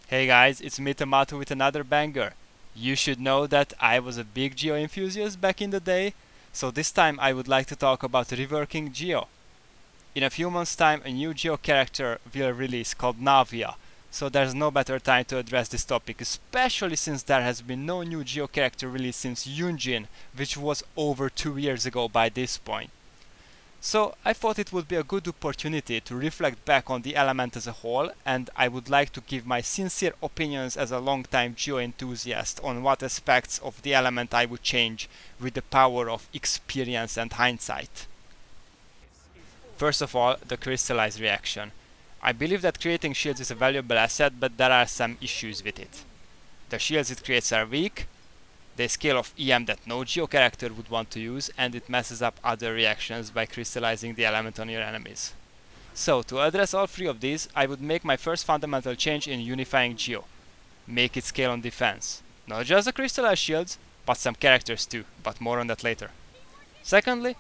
Hey guys, it's me Tomato with another banger. You should know that I was a big Geo enthusiast back in the day, so this time I would like to talk about reworking Geo. In a few months' time a new Geo character will release called Navia, so there's no better time to address this topic, especially since there has been no new Geo character released since Yunjin, which was over 2 years ago by this point. So I thought it would be a good opportunity to reflect back on the element as a whole, and I would like to give my sincere opinions as a long-time Geo enthusiast on what aspects of the element I would change with the power of experience and hindsight. First of all, the crystallized reaction. I believe that creating shields is a valuable asset, but there are some issues with it. The shields it creates are weak, they scale off EM that no Geo character would want to use, and it messes up other reactions by crystallizing the element on your enemies. So, to address all three of these, I would make my first fundamental change in unifying Geo. Make it scale on defense. Not just the crystallized shields, but some characters too, but more on that later. Secondly,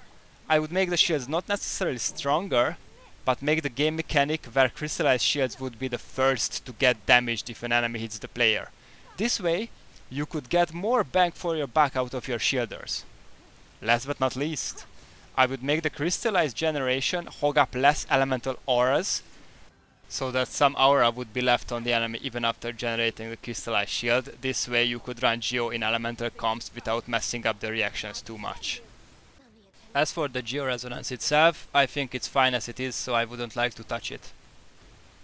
I would make the shields not necessarily stronger, but make the game mechanic where crystallized shields would be the first to get damaged if an enemy hits the player. This way, you could get more bang for your buck out of your shielders. Last but not least, I would make the crystallized generation hog up less elemental auras, so that some aura would be left on the enemy even after generating the crystallized shield. This way you could run Geo in elemental comps without messing up the reactions too much. As for the Geo resonance itself, I think it's fine as it is, so I wouldn't like to touch it.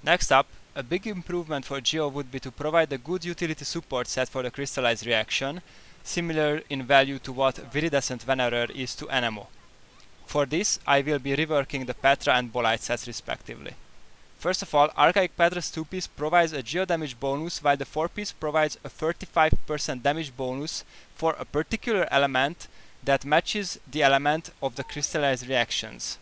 Next up, a big improvement for Geo would be to provide a good utility support set for the crystallized reaction, similar in value to what Viridescent Venerer is to Anemo. For this, I will be reworking the Petra and Bolite sets respectively. First of all, Archaic Petra's 2-piece provides a Geo damage bonus, while the 4-piece provides a 35% damage bonus for a particular element that matches the element of the crystallized reactions.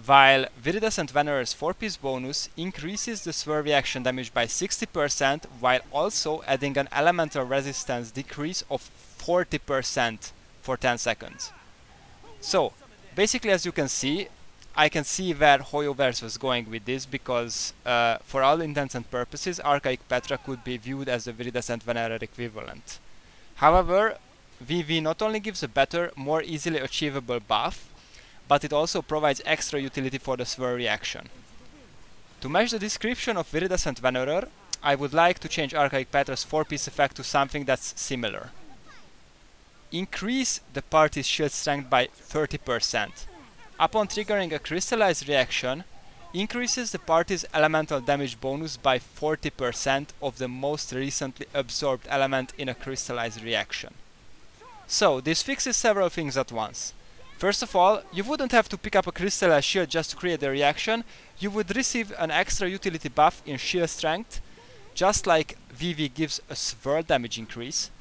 While Viridescent Venerer's 4-piece bonus increases the swirl reaction damage by 60%, while also adding an elemental resistance decrease of 40% for 10 seconds. So, basically as you can see, I can see where Hoyoverse was going with this, because for all intents and purposes, Archaic Petra could be viewed as the Viridescent Venerer equivalent. However, VV not only gives a better, more easily achievable buff, but it also provides extra utility for the swirl reaction. To match the description of Viridescent Venerer, I would like to change Archaic Petra's 4-piece effect to something that's similar. Increase the party's shield strength by 30%. Upon triggering a crystallized reaction, increases the party's elemental damage bonus by 40% of the most recently absorbed element in a crystallized reaction. So, this fixes several things at once. First of all, you wouldn't have to pick up a crystallized shield just to create the reaction, you would receive an extra utility buff in shield strength, just like VV gives a swirl damage increase,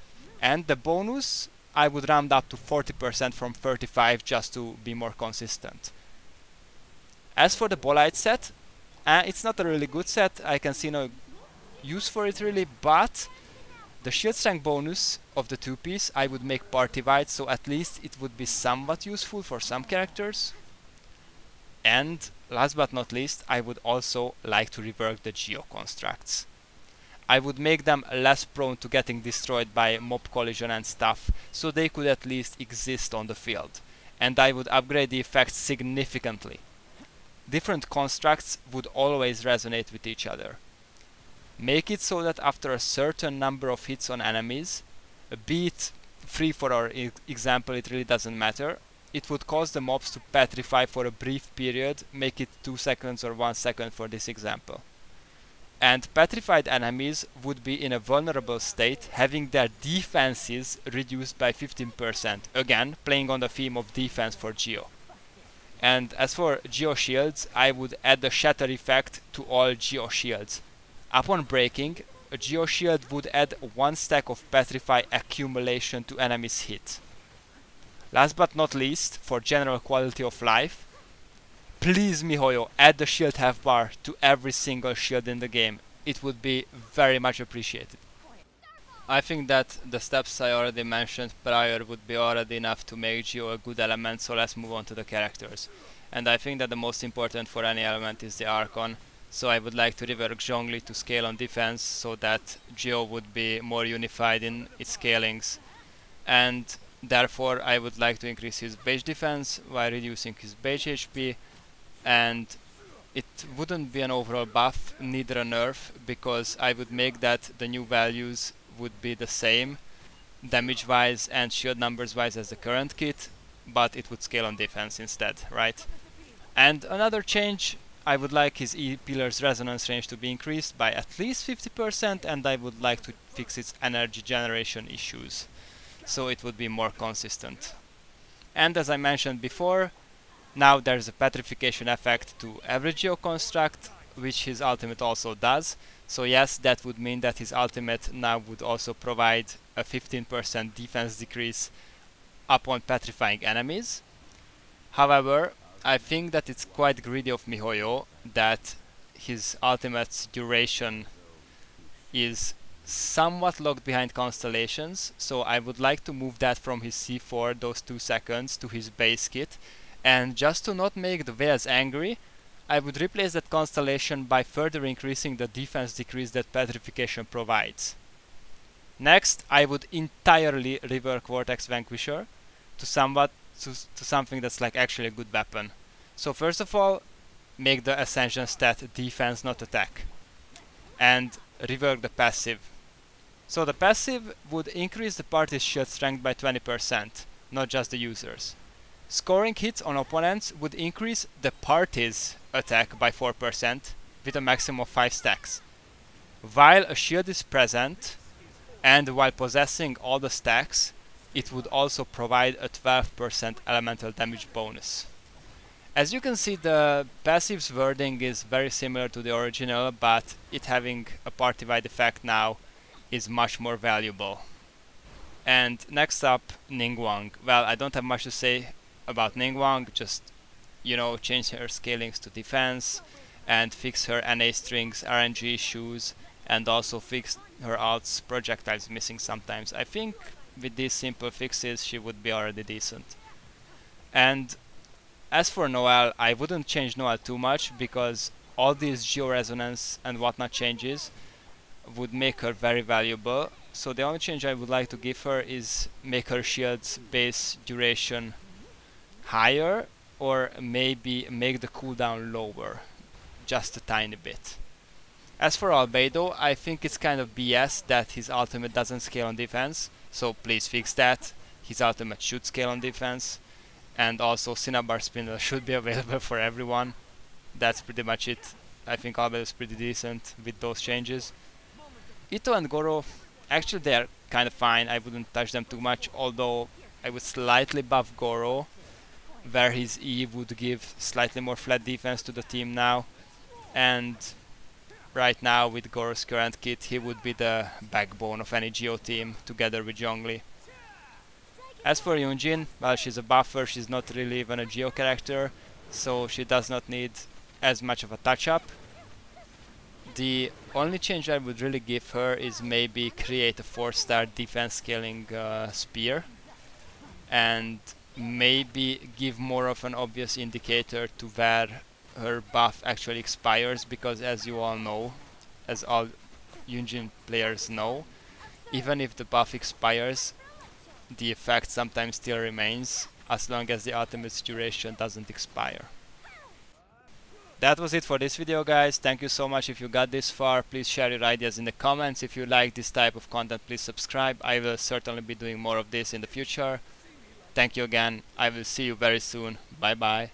and the bonus I would round up to 40% from 35% just to be more consistent. As for the Bolite set, it's not a really good set, I can see no use for it really, but the shield strength bonus of the 2-piece I would make party-wide, so at least it would be somewhat useful for some characters. And last but not least, I would also like to rework the Geo constructs. I would make them less prone to getting destroyed by mob collision and stuff, so they could at least exist on the field. And I would upgrade the effects significantly. Different constructs would always resonate with each other. Make it so that after a certain number of hits on enemies, be it 3 for our example, it really doesn't matter, it would cause the mobs to petrify for a brief period, make it 2 seconds or 1 second for this example. And petrified enemies would be in a vulnerable state, having their defenses reduced by 15%, again playing on the theme of defense for Geo. And as for Geo shields, I would add the shatter effect to all Geo shields. Upon breaking, a Geo shield would add 1 stack of Petrify accumulation to enemy's hit. Last but not least, for general quality of life, please MiHoYo, add the shield health bar to every single shield in the game. It would be very much appreciated. I think that the steps I already mentioned prior would be already enough to make Geo a good element, so let's move on to the characters. And I think that the most important for any element is the Archon, so I would like to rework Zhongli to scale on defense so that Geo would be more unified in its scalings. And therefore I would like to increase his base defense while reducing his base HP, and it wouldn't be an overall buff, neither a nerf, because I would make that the new values would be the same damage wise and shield numbers wise as the current kit, but it would scale on defense instead, right? And another change, I would like his E pillar's resonance range to be increased by at least 50%, and I would like to fix its energy generation issues, so it would be more consistent. And as I mentioned before, now there's a petrification effect to every Geo construct, which his ultimate also does. So yes, that would mean that his ultimate now would also provide a 15% defense decrease upon petrifying enemies. However, I think that it's quite greedy of MiHoYo that his ultimate's duration is somewhat locked behind constellations, so I would like to move that from his C4, those 2 seconds, to his base kit. And just to not make the whales angry, I would replace that constellation by further increasing the defense decrease that petrification provides. Next, I would entirely rework Vortex Vanquisher to something that's like actually a good weapon. So first of all, make the Ascension stat defense, not attack, and rework the passive. So the passive would increase the party's shield strength by 20%, not just the users. Scoring hits on opponents would increase the party's attack by 4% with a maximum of 5 stacks. While a shield is present and while possessing all the stacks, it would also provide a 12% elemental damage bonus. As you can see, the passive's wording is very similar to the original, but it having a party-wide effect now is much more valuable. And next up, Ningguang. Well, I don't have much to say about Ningguang, just, you know, change her scalings to defense and fix her NA strings RNG issues, and also fix her ult's projectiles missing sometimes. I think with these simple fixes she would be already decent. And as for Noelle, I wouldn't change Noelle too much because all these geo resonance and whatnot changes would make her very valuable. So the only change I would like to give her is make her shield's base duration higher, or maybe make the cooldown lower, just a tiny bit. As for Albedo, I think it's kind of BS that his ultimate doesn't scale on defense, so please fix that. His ultimate should scale on defense, and also Cinnabar Spindle should be available for everyone. That's pretty much it. I think Albedo is pretty decent with those changes. Itto and Gorou, actually they are kind of fine. I wouldn't touch them too much, although I would slightly buff Gorou, where his E would give slightly more flat defense to the team now, and right now with Gorou's current kit he would be the backbone of any Geo team together with Zhongli. As for Yunjin, well, she's a buffer, she's not really even a Geo character, so she does not need as much of a touch-up. The only change I would really give her is maybe create a 4-star defense scaling spear, and maybe give more of an obvious indicator to where her buff actually expires, because as you all know, as all Yunjin players know, even if the buff expires, the effect sometimes still remains as long as the ultimate's duration doesn't expire. That was it for this video, guys. Thank you so much if you got this far. Please share your ideas in the comments. If you like this type of content, please subscribe. I will certainly be doing more of this in the future. Thank you again. I will see you very soon. Bye bye.